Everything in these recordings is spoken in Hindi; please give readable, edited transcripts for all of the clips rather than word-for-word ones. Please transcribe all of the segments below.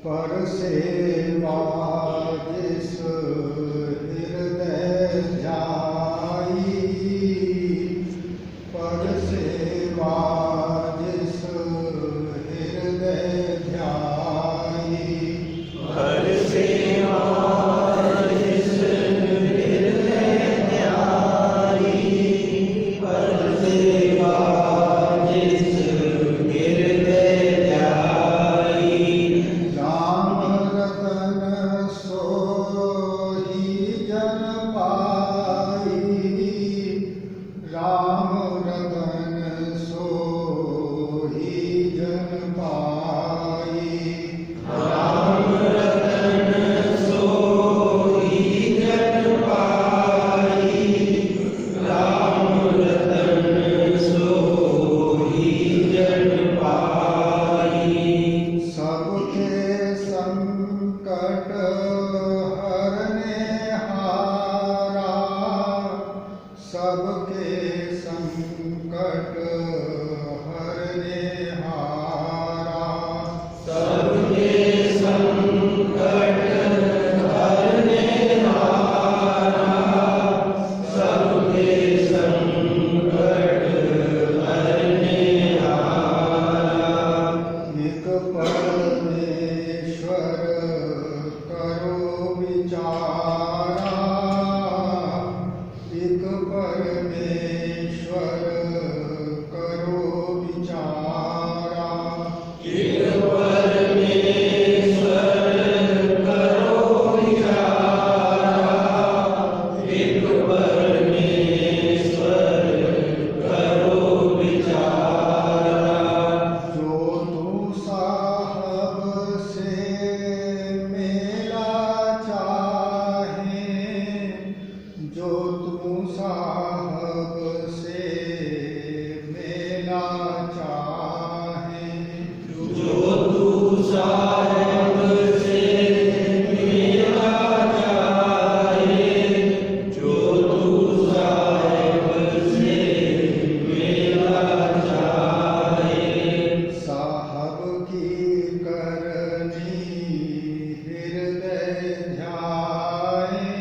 पर सेवा जिस हृदय ध्याई, पर सेवा जिस हृदय ध्याई, पर सेवा जिस हृदय ध्याई, पर सेवा जिस हृदय ध्याई। राम रतन सोई जन पाई, राम रतन सोई जन पाई, राम रतन सोई जन पाई, राम रतन सोई जन पाई। सबके संकट हरने हारा, सबके संकट हरने हारा, सबके संकट हरने हारा, सबके संकट हरने हारा। एक परमेश्वर करो विचारा, एक परमेश्वर करो विचारा, एक परमेश्वर करो विचारा, एक परमेश्वर करो विचारा। जो तू साहब से मेला चाहे, जो तू साहब से मेला चाहे, जो तू साहब से मेरा चाहे, जो तू साहब से मेरा चाहे। साहब की करनी हृदय ध्याए,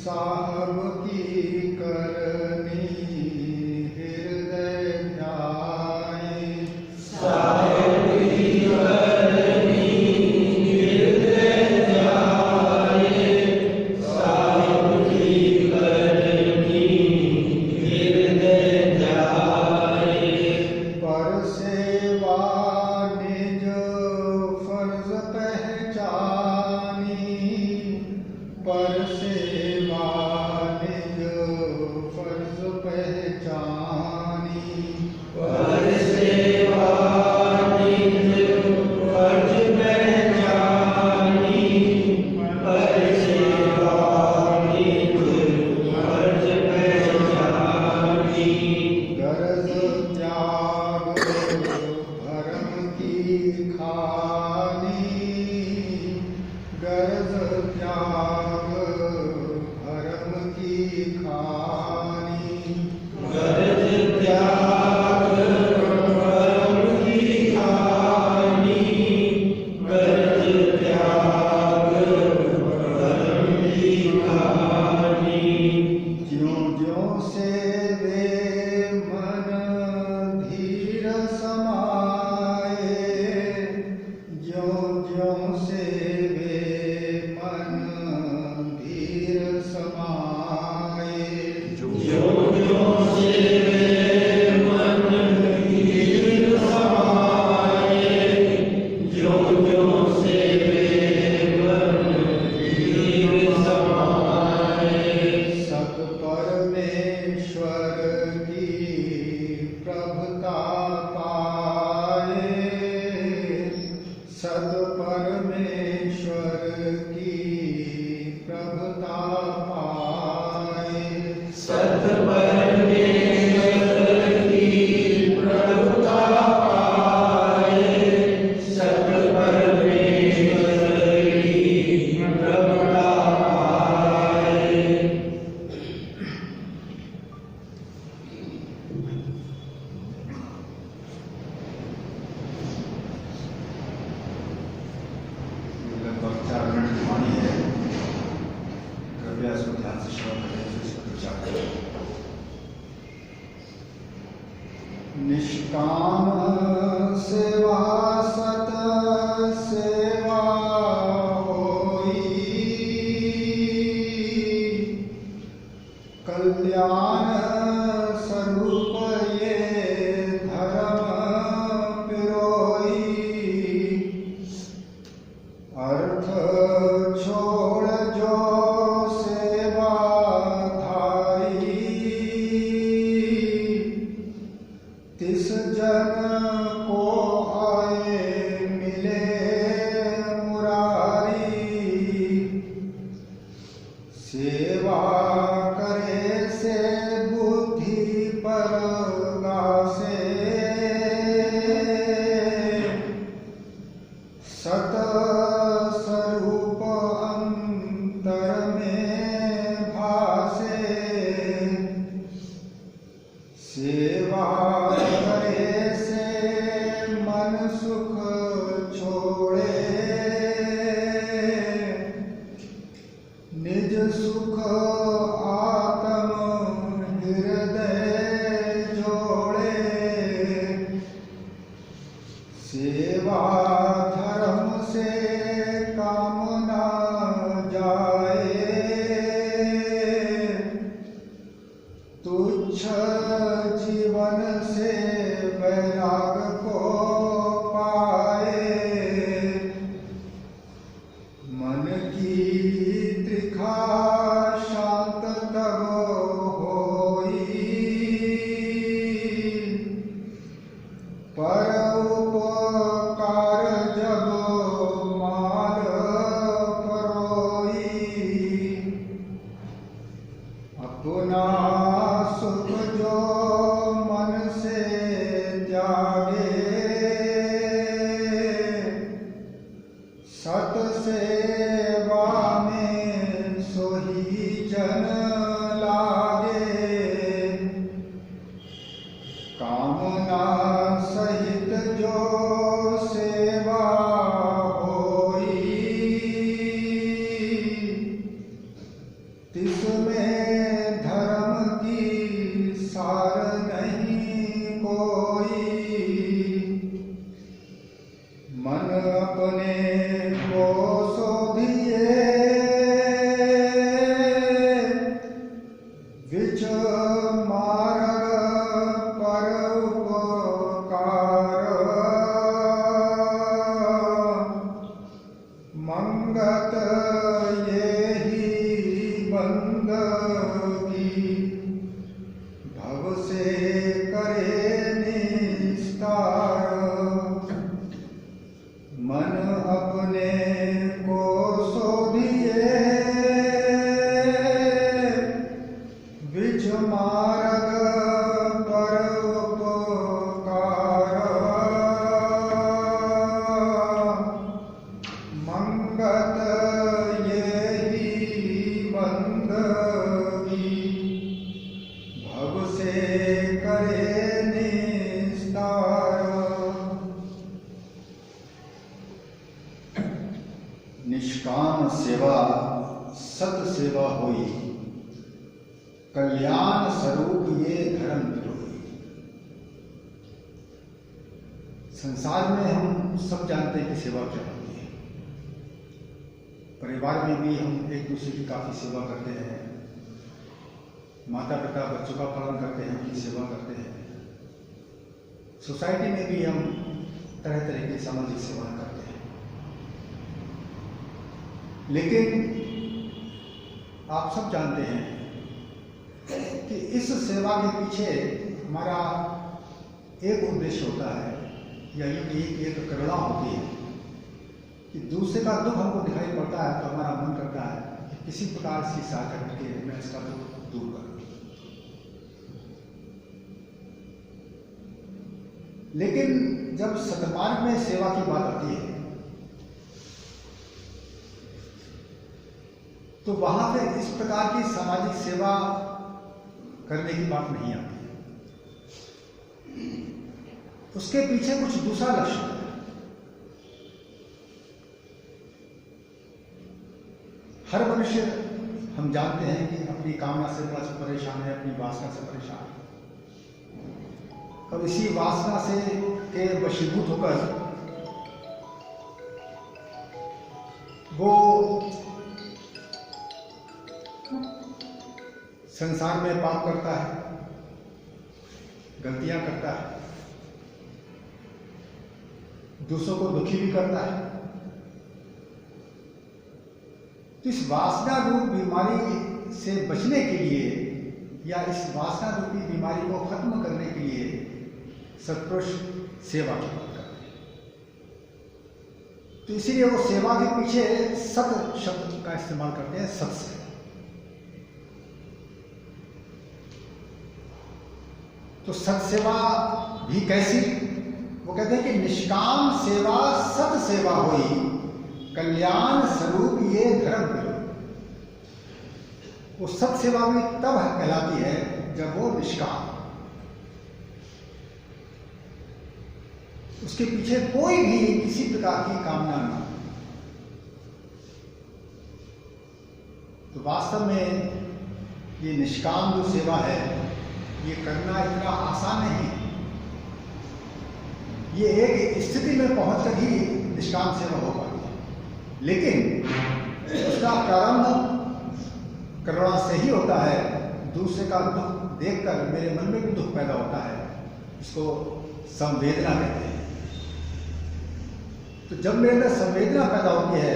साहब की करनी हृदय ध्याए, साहब की करनी हृदय ध्याए, साहब की करनी हृदय ध्याए। पर सेवा निज फर्ज पहचानी, पर सेवा निज फर्ज पहचानी, पर सेवा निज फर्ज पहचानी, पर सेवा निज फर्ज पहचानी। गरज त्याग भरम की खानी, गरज त्याग भरम की खानी, गरज त्याग परम की खानी, गरज त्याग परम की खानी। ज्यों ज्यों से वे मन धीर समाए, ज्यों ज्यों से वे मन धीर समाए, ज्यों ज्यों से वे मन धीर समाए, ज्यों ज्यों से वे मन धीर समाए। सत परमेश्वर की प्रभुता पाए, सत परमेश्वर की प्रभुता पाए, सत परमेश्वर की प्रभुता पाए, सत परमेश्वर की प्रभुता पाए। सेवा कर रहे हैं, इसका विचार करें। निष्काम सेवा सत सेवा होई, कल्याण स्वरूप ये धर्म पिरोई, अर्थ छोड़ जो सेवा धारी, तिस जन को आए मिले मुरारी, सेवा करे से बुद्धि पर गासे, सत स्वरूप अंतर में भासे, सेवा करे से मन सुख छोड़े, निज सुख आत्म हृदय जोड़े, सेवा धर्म से काम न जाए, तुच्छ जीवन से वैराग को पाए, मन की त्रिखा शांत तब होई, पर उपकार जब माल परोई, अपना सुख जो मन से त्यागे, सत सेवा में सोही जन लागे, कामना सहित जो सेवा होई, तिसमें धर्म की सार नहीं कोई, मन अपने को शोधिए, विच मार्ग पर उपकार, मंगत ये ही बंदगी, भव से करे निस्तार, मन अपने को शोधिए, विच मार्ग पर उपकार, मंगत ये ही बंदगी, भव से करे निस्तार। निष्काम सेवा सत सेवा होई, कल्याण स्वरूप ये धर्म पिरोई। संसार में हम सब जानते हैं कि सेवा क्या होती है। परिवार में भी हम एक दूसरे की काफी सेवा करते हैं, माता पिता बच्चों का पालन करते हैं, उनकी सेवा करते हैं। सोसाइटी में भी हम तरह तरह की सामाजिक सेवाएं करते हैं। लेकिन आप सब जानते हैं कि इस सेवा के पीछे हमारा एक उद्देश्य होता है, या एक करुणा होती है कि दूसरे का दुख हमको दिखाई पड़ता है तो हमारा मन करता है कि किसी प्रकार से सहायता करके मैं इसका दुख दूर करूं। लेकिन जब सतमार्ग में सेवा की बात आती है तो वहां पे इस प्रकार की सामाजिक सेवा करने की बात नहीं आती है। उसके पीछे कुछ दूसरा लक्ष्य है। हर मनुष्य हम जानते हैं कि अपनी कामना से बड़ा परेशान है, अपनी वासना से परेशान है। अब इसी वासना से के वशीभूत होकर वो संसार में पाप करता है, गलतियां करता है, दूसरों को दुखी भी करता है। तो इस वासना रूप बीमारी से बचने के लिए या इस वासना रूपी बीमारी को खत्म करने के लिए सत्पुरुष सेवा की बात करते हैं। तो इसीलिए वो सेवा के पीछे सत शब्द का इस्तेमाल करते हैं, सत्सेवा। तो सत्सेवा भी कैसी? वो कहते हैं कि निष्काम सेवा सत सेवा हुई, कल्याण स्वरूप ये धर्म करो। वो सत सेवा भी तब कहलाती है जब वो निष्काम, उसके पीछे कोई भी किसी प्रकार की कामना न। तो वास्तव में ये निष्काम जो सेवा है ये करना इतना आसान नहीं है। ये एक स्थिति में पहुंचकर ही निष्काम सेवा हो पाती है, लेकिन उसका प्रारंभ करुणा से ही होता है। दूसरे का दुख देखकर मेरे मन में भी दुख पैदा होता है, इसको संवेदना कहते हैं। तो जब मेरे अंदर संवेदना पैदा होती है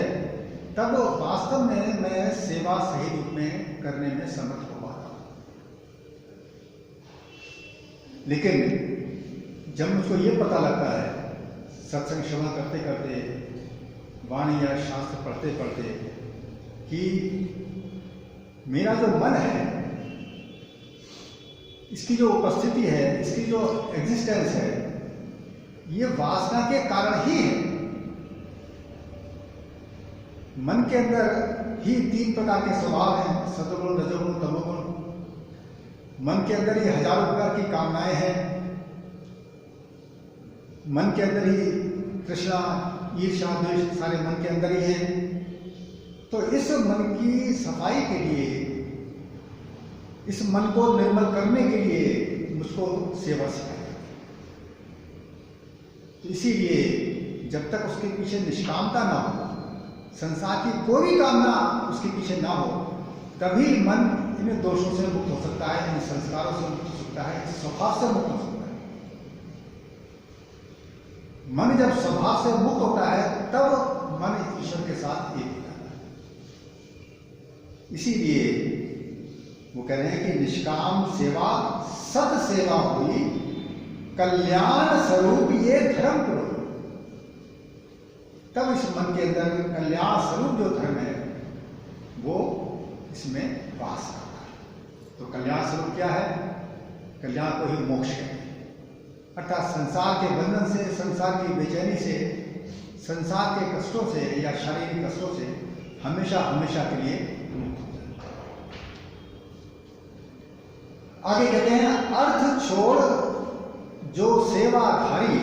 तब वास्तव में मैं सेवा सही रूप में करने में समर्थ हो पाता हूं। लेकिन जब मुझको ये पता लगता है सत्संग श्रवण करते करते, वाणी या शास्त्र पढ़ते पढ़ते, कि मेरा जो मन है, इसकी जो उपस्थिति है, इसकी जो एग्जिस्टेंस है, ये वासना के कारण ही है। मन के अंदर ही 3 प्रकार के स्वभाव हैं, सत्वगुण, रजोगुण, तमोगुण। मन के अंदर ही हजारों प्रकार की कामनाएं हैं। मन के अंदर ही तृष्णा, ईर्ष्या, द्वेष सारे मन के अंदर ही है। तो इस मन की सफाई के लिए, इस मन को निर्मल करने के लिए मुझको सेवा सिखाई। तो इसीलिए जब तक उसके पीछे निष्कामता ना हो, संसार की कोई भी कामना उसके पीछे ना हो, तभी मन इन दोषों से मुक्त हो सकता है, इन संस्कारों से मुक्त हो सकता है, इस स्वभाव से मुक्त हो सकता है। मन जब स्वभाव से मुक्त होता है तब मन ईश्वर के साथ एक हो जाता है। इसीलिए वो कह रहे हैं कि निष्काम सेवा सत सेवा हुई, कल्याण स्वरूप ये धर्म करो। तब इस मन के अंदर कल्याण स्वरूप जो धर्म है वो इसमें वास करता है। तो कल्याण स्वरूप क्या है? कल्याण को ही मोक्ष कहते हैं, अर्थात संसार के बंधन से, संसार की बेचैनी से, संसार के कष्टों से या शारीरिक कष्टों से हमेशा हमेशा के लिए मुक्त हो जाए। आगे कहते हैं, अर्थ छोड़ जो सेवाधारी,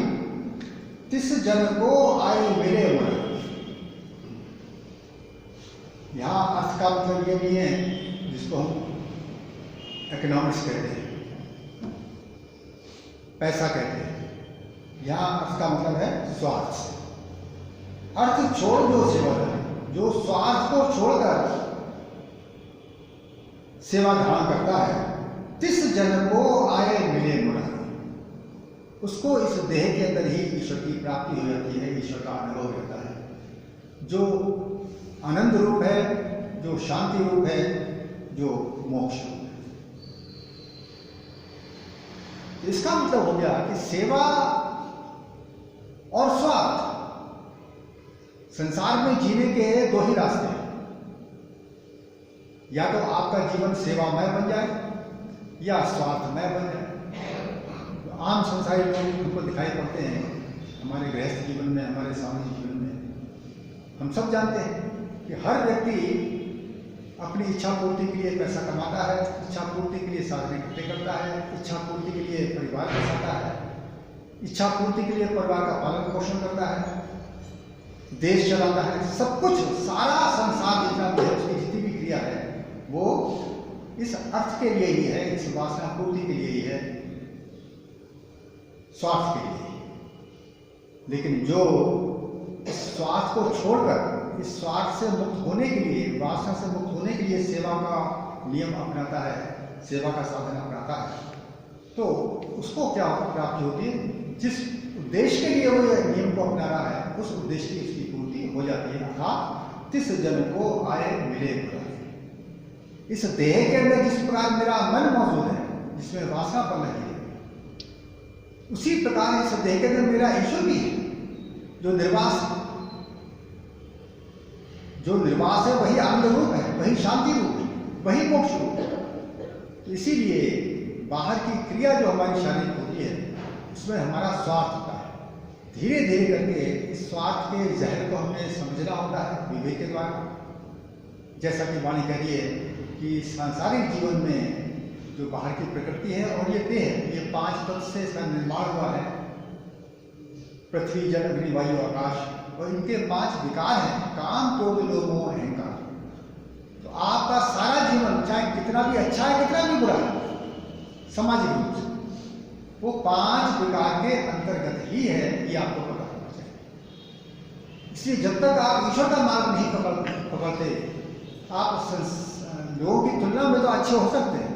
तिस जन को आए मिले मन। यहां अर्थ का मतलब ये भी है जिसको हम इकोनॉमिक्स कहते हैं, पैसा कहते हैं। यहां अर्थ का मतलब है स्वार्थ। अर्थ छोड़ जो सेवाधारी, जो स्वार्थ को छोड़कर सेवा धारण करता है, तिस जन को आए मिले मुरा, उसको इस देह के अंदर ही ईश्वर की प्राप्ति हो जाती है, ईश्वर का अनुभव रहता है, जो आनंद रूप है, जो शांति रूप है, जो मोक्ष रूप है। इसका मतलब हो गया कि सेवा और स्वार्थ, संसार में जीने के 2 ही रास्ते हैं। या तो आपका जीवन सेवामय बन जाए या स्वार्थमय बन जाए। आम संसारी लोग उनको दिखाई पड़ते हैं हमारे गृहस्थ जीवन में, हमारे सामाजिक जीवन में। हम सब जानते हैं कि हर व्यक्ति अपनी इच्छा पूर्ति के लिए पैसा कमाता है, इच्छा पूर्ति के लिए साधन इकट्ठे करता है, इच्छा पूर्ति के लिए परिवार बसाता है, इच्छा पूर्ति के लिए परिवार का पालन पोषण करता है, देश चलाता है। सब कुछ, सारा संसार जितना भी है, उसकी जितनी भी क्रिया है, वो इस अर्थ के लिए ही है, इस वासना पूर्ति के लिए ही है, स्वार्थ के लिए। लेकिन जो इस स्वार्थ को छोड़कर इस स्वार्थ से मुक्त होने के लिए, वासना से मुक्त होने के लिए सेवा का नियम अपनाता है, सेवा का साधन अपनाता है, तो उसको क्या प्राप्ति होती है? जिस उद्देश्य के लिए वो नियम को अपना रहा है, उस उद्देश्य की उसकी पूर्ति हो जाती है, अर्थात तिस जन को आए मिले पूरा। इस देह के अंदर जिस प्रकार मेरा मन मौजूद है, जिसमें वासना पन लगी है, उसी प्रकार इस देह के अंदर मेरा ईश्वर भी है, जो निर्वास है, वही आनंद रूप है, वही शांति रूप है, वही मोक्ष रूप है। तो इसीलिए बाहर की क्रिया जो हमारी शारीरिक होती है, उसमें हमारा स्वार्थ होता है। धीरे धीरे करके इस स्वार्थ के जहर को हमें समझना होता है विवेक के द्वारा। जैसा कि वाणी कह रही है कि सांसारिक जीवन में जो बाहर की प्रकृति है और ये देह है, ये 5 तत्व से इसका निर्माण हुआ है, पृथ्वी, जल, अग्नि, वायु, आकाश, और इनके 5 विकार हैं, काम, क्रोध, लोभ, मोह, अहंकार। तो आपका सारा जीवन चाहे कितना भी अच्छा है, कितना भी बुरा है, सामाजिक रूप से वो 5 विकार के अंतर्गत ही है, ये आपको पता होना चाहिए। इसलिए जब तक आप ईश्वर का मार्ग नहीं पकड़ते, आप लोगों की तुलना में तो अच्छे हो सकते हैं।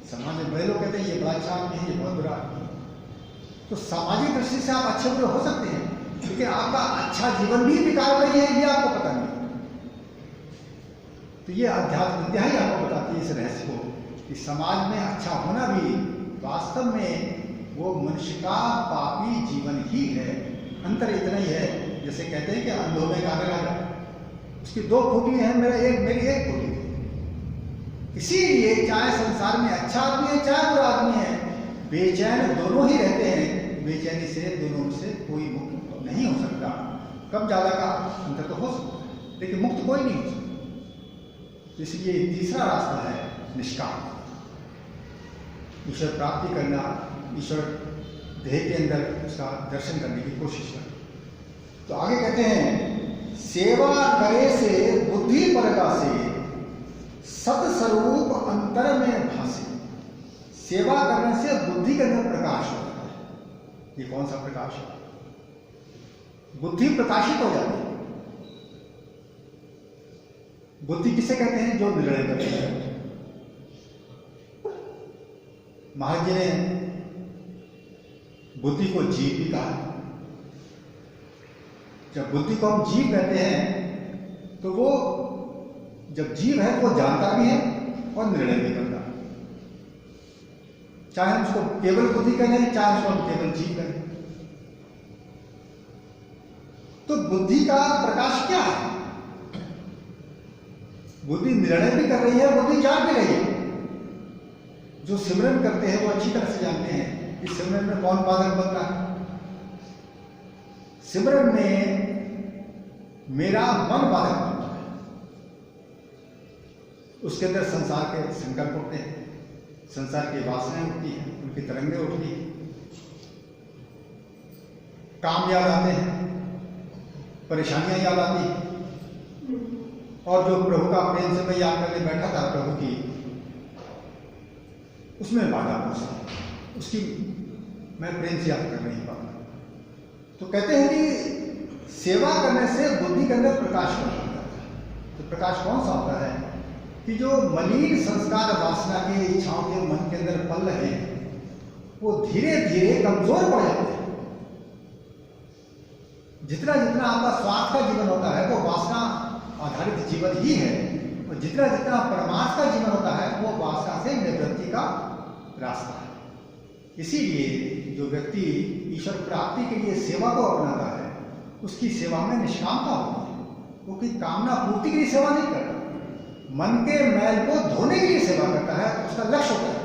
समाज में बड़े लोग कहते हैं ये बड़ा अच्छा आदमी है, ये बहुत बुरा आदमी है, तो सामाजिक दृष्टि से आप अच्छे बुरे हो सकते हैं, लेकिन आपका अच्छा जीवन भी विकार नहीं है, ये आपको पता नहीं। तो ये अध्यात्म विद्या ही आपको बताती है इस रहस्य को, कि समाज में अच्छा होना भी वास्तव में वो मनुष्य का पापी जीवन ही है। अंतर इतना ही है, जैसे कहते हैं कि अंधों में कान राजा, उसकी 2 फूटी हैं, मेरी एक फूटी। इसीलिए चाहे संसार में अच्छा आदमी है, चाहे बुरा आदमी है, बेचैन दोनों ही रहते हैं। बेचैनी से दोनों से कोई मुक्त नहीं हो सकता। कम ज्यादा का अंतर तो हो सकता है, लेकिन मुक्त कोई नहीं हो सकता। इसलिए तीसरा रास्ता है निष्काम, ईश्वर प्राप्ति करना, ईश्वर देह के अंदर उसका दर्शन करने की कोशिश करना। तो आगे कहते हैं, सेवा करे से बुद्धि परगा से सत्स्वरूप अंतर में भासे। सेवा करने से बुद्धि के अंदर प्रकाश होता है। ये कौन सा प्रकाश है? बुद्धि प्रकाशित हो जाती है। बुद्धि किसे कहते हैं? जो निर्णय करते हैं। महाराज जी ने बुद्धि को जीव भी कहा। जब बुद्धि को हम जीव कहते हैं, तो वो जब जीव है वो जानता भी है और निर्णय भी करता है। चाहे हम उसको केवल बुद्धि कहें, चाहे उसको हम केवल जीव कहें। तो बुद्धि का प्रकाश क्या है? बुद्धि निर्णय भी कर रही है, बुद्धि जान भी रही है। जो सिमरन करते हैं वो अच्छी तरह से जानते हैं कि सिमरन में कौन बाधक बन रहा है। सिमरन में मेरा मन बाधक बनता है, उसके अंदर संसार के संकल्प उठते हैं, संसार की वासनाएं उठती हैं, उनकी तरंगें उठती हैं, काम याद आते हैं, परेशानियां याद आती हैं। और जो प्रभु का प्रेम से मैं याद करने बैठा था प्रभु की, उसमें बाधा पहुंची, उसकी मैं प्रेम से याद कर नहीं पाता। तो कहते हैं कि सेवा करने से बुद्धि के अंदर प्रकाश होता है। तो प्रकाश कौन सा होता है? कि जो मलिन संस्कार वासना के इच्छाओं के मन के अंदर पल रहे हैं, वो धीरे धीरे कमजोर पड़ जाते हैं। जितना जितना आपका स्वार्थ का जीवन होता है वो वासना आधारित जीवन ही है, और जितना जितना परमार्थ का जीवन होता है वो वासना से निवृत्ति का रास्ता है। इसीलिए जो व्यक्ति ईश्वर प्राप्ति के लिए सेवा को अपनाता है, उसकी सेवा में निष्कामता होती है। वो कोई कामना पूर्ति के लिए सेवा नहीं करता, मन के मैल को धोने के लिए सेवा करता है, उसका लक्ष्य होता है।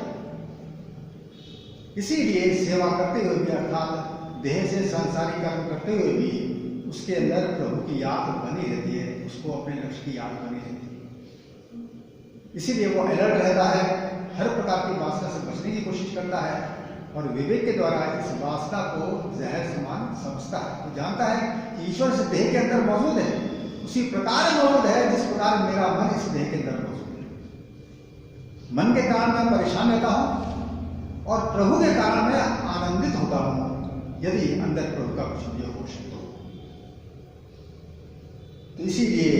इसीलिए सेवा करते हुए भी, अर्थात देह से सांसारिक कर्म करते हुए भी, उसके अंदर प्रभु की याद बनी रहती है, उसको अपने लक्ष्य की याद बनी रहती है। इसीलिए वो अलर्ट रहता है, हर प्रकार की वासना से बचने की कोशिश करता है, और विवेक के द्वारा इस वासना को जहर समान समझता है। वो जानता है कि ईश्वर इस देह के अंदर मौजूद है, उसी प्रकार मौजूद है जिस प्रकार मेरा मन इस देह के अंदर मौजूद है। मन के कारण मैं परेशान रहता हूं और प्रभु के कारण मैं आनंदित होता हूं, यदि अंदर प्रभु का कुछ भी हो सकता हो। तो इसीलिए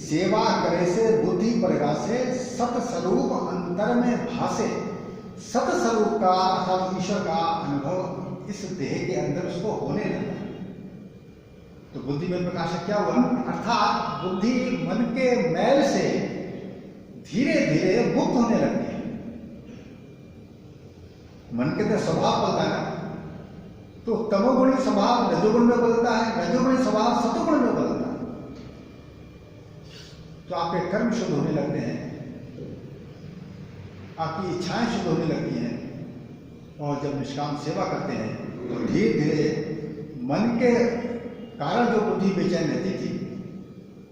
सेवा करे से बुद्धि प्रगासे, सतस्वरूप अंतर में भासे। सतस्वरूप का अर्थात ईश्वर का अनुभव इस देह के अंदर उसको होने लगा। तो बुद्धि में प्रकाशक क्या हुआ? अर्थात बुद्धि मन के मैल से धीरे धीरे मुक्त होने लगती है। मन के अंदर स्वभाव बदलता है ना, तो तमोगुणी स्वभाव रजोगुण में बदलता है, रजोगुणी स्वभाव सतोगुण में बदलता है। तो आपके कर्म शुद्ध होने लगते हैं, आपकी इच्छाएं शुद्ध होने लगती हैं, और जब निष्काम सेवा करते हैं तो धीरे धीरे मन के कारण जो बुद्धि बेचैन रहती थी,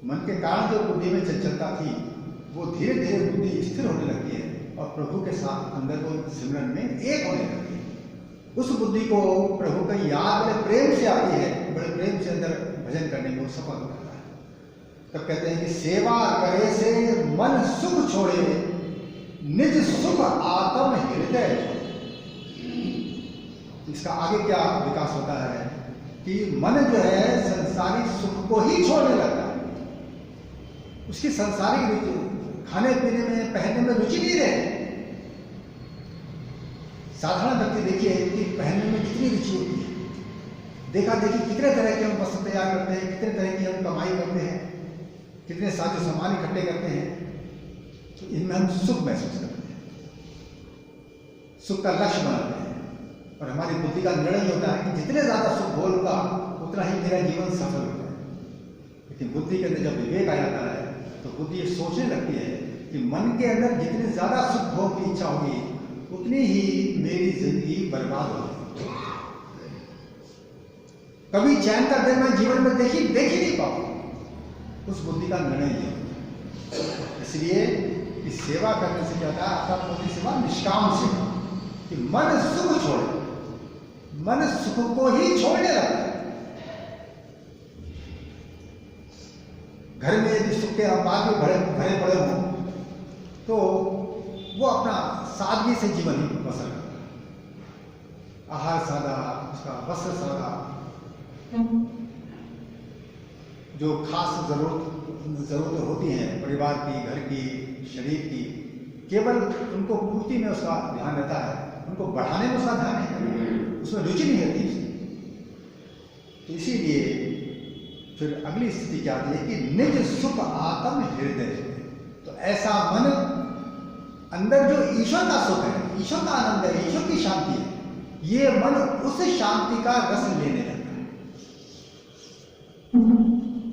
मन के कारण जो बुद्धि में चंचलता थी, वो धीरे धीरे बुद्धि स्थिर होने लगती है और प्रभु के साथ अंदर वो सिमरन में एक होने लगती है। उस बुद्धि को प्रभु का याद बड़े प्रेम से आती है, बड़े प्रेम से अंदर भजन करने को सफल करता है। तब कहते हैं कि सेवा करे से मन सुख छोड़े, निज सुख आत्म हृदय। इसका आगे क्या विकास होता है कि मन जो है संसारिक सुख को ही छोड़ने लगता है। उसकी संसारिक रुचि, खाने पीने में, पहनने में रुचि नहीं रहे। साधारण व्यक्ति देखिए कि पहनने में कितनी रुचि होती है। देखा देखी कितने तरह के हम वस्त्र तैयार करते हैं, कितने तरह की हम कमाई करते हैं, कितने साजो सामान इकट्ठे करते हैं। तो इनमें हम सुख महसूस करते हैं, सुख का लक्ष्य बनाते हैं, और हमारी बुद्धि का निर्णय होता है कि जितने ज्यादा सुख भोग होगा उतना ही मेरा जीवन सफल होगा। लेकिन बुद्धि के अंदर जब विवेक आ जाता है तो बुद्धि ये सोचने लगती है कि मन के अंदर जितनी ज्यादा सुख भोग की इच्छा होगी उतनी ही मेरी जिंदगी बर्बाद होगी। कभी चैन का दिन मैं जीवन में देख ही नहीं पाऊंगा। उस बुद्धि का निर्णय है। इसलिए इस सेवा करने से क्या होता है? अर्थात बुद्धि सेवा निष्काम सेवा, कि मन सुख छोड़े, मन सुख को ही छोड़ने लगता है। घर में यदि सुख के अपार भी भरे पड़े हों तो वो अपना सादगी से जीवन बसर करता है। आहार सादा, उसका वस्त्र सादा, जो खास जरूरतें होती हैं परिवार की, घर की, शरीर की, केवल उनको पूर्ति में उसका ध्यान रहता है, उनको बढ़ाने में उसका ध्यान नहीं, उसमें रुचि नहीं रहती। तो इसीलिए फिर अगली स्थिति क्या आती है कि निज सुख आत्म हृदय। तो ऐसा मन अंदर जो ईश्वर का सुख है, ईश्वर का आनंद है, ईश्वर की शांति है, ये मन उस शांति का रस लेने लगता है।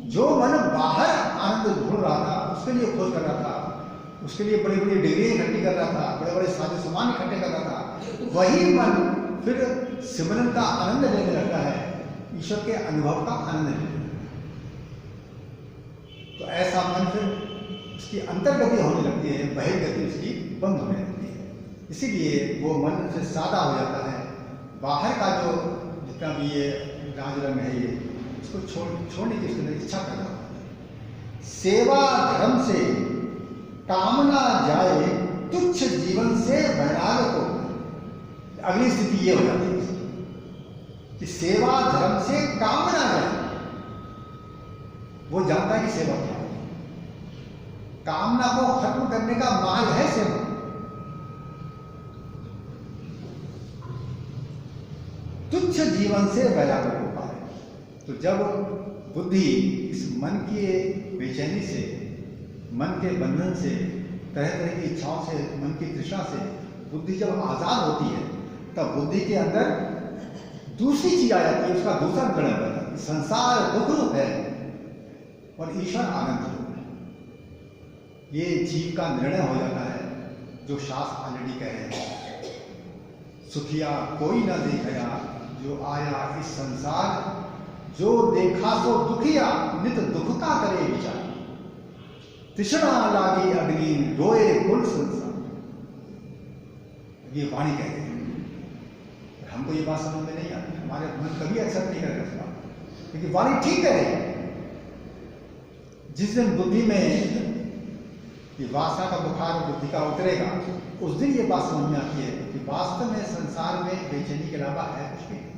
जो मन बाहर आनंद ढूंढ रहा था, उसके लिए खोज कर रहा था, उसके लिए बड़ी बड़ी डिग्री इकट्ठी कर रहा था, बड़े बड़े साजो सामान इकट्ठे कर रहा था, वही मन फिर सिमरन का आनंद लेने लगता है, ईश्वर के अनुभव का आनंद लेने लगता है। तो ऐसा मन फिर उसकी अंतर्गति होने लगती है, बहिर्गति उसकी बंद होने लगती है। इसीलिए वो मन से सादा हो जाता है। बाहर का जो जितना भी ये राज रंग है, ये इसको छोड़ने की उसके अंदर इच्छा करता है। सेवा धर्म से कामना जाए, तुच्छ जीवन से वैराग को। अगली स्थिति ये हो जाती है कि सेवा धर्म से कामना जाए। वो जानता है कि सेवा क्या है, कामना को खत्म करने का मार्ग है सेवा। तुच्छ जीवन से वैराग हो पाए। तो जब बुद्धि इस मन की बेचैनी से, मन के बंधन से, तरह तरह की इच्छाओं से, मन की तृष्णा से बुद्धि जब आजाद होती है, तब बुद्धि के अंदर दूसरी चीज आ जाती है, उसका दूसरा ग्रहण करता है। संसार दुख रूप है और ईश्वर आनंद रूप है। ये जीव का निर्णय हो जाता है, जो शास्त्र ऑलरेडी कह रहे हैं, सुखिया कोई ना देखया, जो आया इस संसार, जो देखा सो दुखिया, नित दुखता करे विचार, तृष्णा लागी अग्नि, रोए कुल संसार। ये वाणी कहते हैं। हमको ये बात समझ में नहीं आती, हमारे मन कभी एक्सेप्ट नहीं करेगा इसका, क्योंकि वाणी ठीक है। जिस दिन बुद्धि में ये वासना का बुखार बुद्धि का उतरेगा, उस दिन ये बात समझ में आती है कि वास्तव में संसार में बेचैनी के अलावा है कुछ भी नहीं,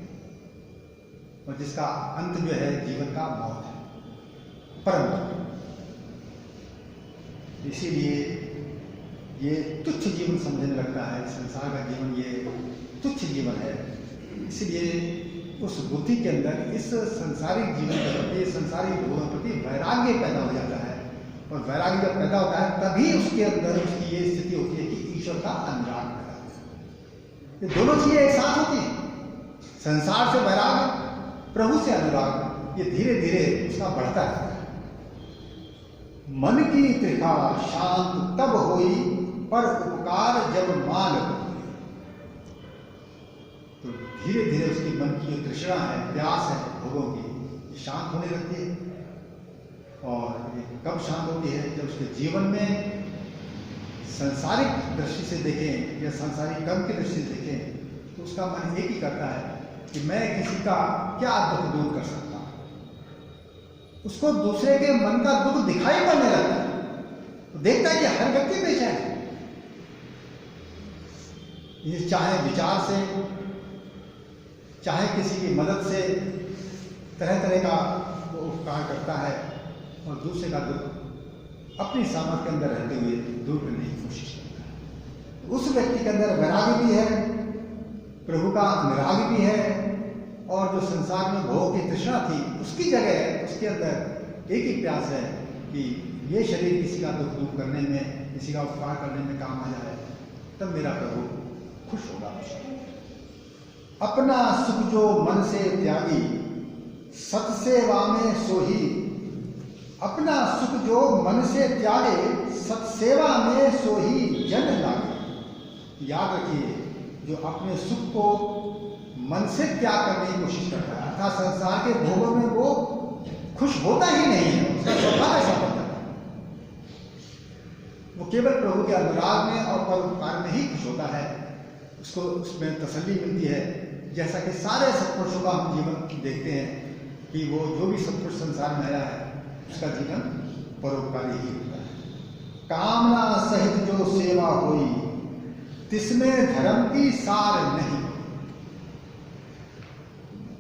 और जिसका अंत जो है जीवन का मौत है, परम। इसीलिए ये तुच्छ जीवन समझने लगता है, संसार का जीवन ये तुच्छ जीवन है। इसलिए उस बुद्धि के अंदर इस संसारिक जीवन के प्रति, संसारिक भोगों के प्रति वैराग्य पैदा हो जाता है, और वैराग्य जब पैदा होता है तभी उसके अंदर उसकी ये स्थिति होती है कि ईश्वर का अनुराग पैदा होता है। ये दोनों चीजें एक साथ होती हैं, संसार से वैराग्य, प्रभु से अनुराग, ये धीरे धीरे उसका बढ़ता है। मन की त्रिखा शांत तब होई, पर उपकार जब मान हो। तो धीरे धीरे उसकी मन की जो तृष्णा है, प्यास है भोगों की, शांत होने लगती है। और ये कब शांत होती है? जब उसके जीवन में संसारिक दृष्टि से देखें या संसारिक कर्म की दृष्टि से देखें तो उसका मन एक ही करता है कि मैं किसी का क्या दुख दूर कर सकता हूं। उसको दूसरे के मन का दुख दिखाई पड़ने लगता है, तो देखता है कि हर व्यक्ति बेचैन है। ये चाहे विचार से, चाहे किसी की मदद से, तरह तरह का वो उपकार करता है, और दूसरे का दुख अपनी सामर्थ्य के अंदर रहते हुए दूर करने की कोशिश करता है। उस व्यक्ति के अंदर वैराग्य भी है, प्रभु का अनुराग भी है, और जो संसार में भोग की तृष्णा थी उसकी जगह उसके अंदर एक ही प्यास है कि ये शरीर किसी का दुख दूर करने में, किसी का उपकार करने में काम आ जाए, तब मेरा प्रभु खुश होगा। अपना सुख जो मन से त्यागी, सत्सेवा में सोही। अपना सुख जो मन से त्यागे, सत्सेवा में सोही जन लागे। याद रखिए, जो अपने सुख को मन से त्याग करने की कोशिश करता है, अर्थात संसार के भोगों में वो खुश होता ही नहीं है, उसका स्वभाव ऐसा होता है। वो केवल प्रभु के अनुराग में और परोपकार में ही खुश होता है, उसको उसमें तसल्ली मिलती है। जैसा कि सारे सत्पुरुषों का हम जीवन देखते हैं कि वो जो भी सत्पुरुष संसार में आया है उसका जीवन परोपकारी ही होता है। कामना सहित जो सेवा हुई, तिसमें धर्म की सार नहीं।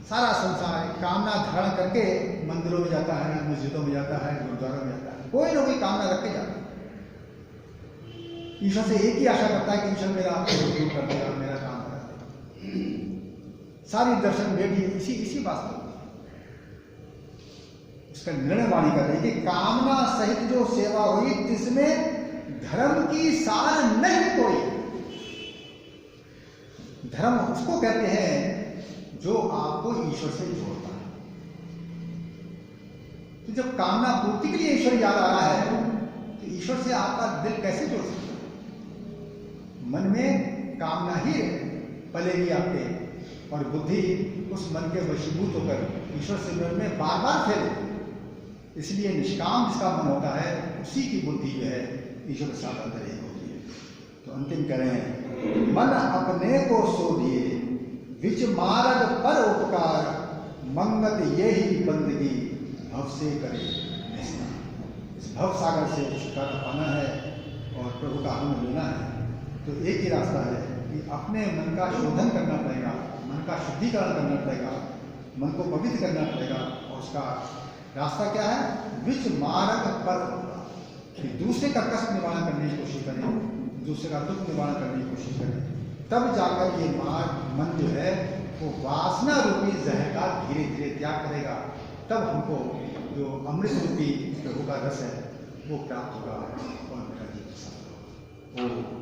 सारा संसार कामना धारण करके मंदिरों में जाता है, मस्जिदों में जाता है, गुरुद्वारों में जाता है, कोई ना कोई कामना रख के जाता है। ईश्वर से एक ही आशा करता है कि ईश्वर मेरा दूर कर देगा, मेरा काम कर देगा। सारी दर्शन भेटी इसी वास्तव में उसका निर्णय वाणी कर रही है कि कामना सहित जो सेवा हुई, तिसमें धर्म की सार नहीं कोई। धर्म उसको कहते हैं जो आपको ईश्वर से जोड़ता है। तो जब कामना पूर्ति के लिए ईश्वर याद आ रहा है तो ईश्वर से आपका दिल कैसे जोड़ सकता है? मन में कामना ही पलेगी आपके, और बुद्धि उस मन के वशीभूत होकर ईश्वर सिमरन में बार बार फैले। इसलिए निष्काम जिसका मन होता है उसी की बुद्धि जो है ईश्वर के साथ अंतर एक होती है। तो अंतिम करें, मन अपने को सो दिए, विच मार्ग पर उपकार, मंगत यही बंदगी, भव से करे निस्तार। इस भव सागर से छुटकारा पाना है और प्रभु का आनंद लेना है, तो एक ही रास्ता है कि अपने मन का शोधन करना पड़ेगा, मन का शुद्धिकरण करना पड़ेगा, मन को पवित्र करना पड़ेगा। और उसका रास्ता क्या है? विच मार्ग पर, दूसरे का कष्ट निवारण करने की कोशिश करें, दूसरे का दुख निवारण करने की कोशिश करें, तब जाकर ये मन जो है वो वासना रूपी जहर का धीरे धीरे त्याग करेगा। तब हमको जो अमृत रूपी प्रभु का रस है वो प्राप्त होगा और मेरा जीवन सफल होगा। ओम।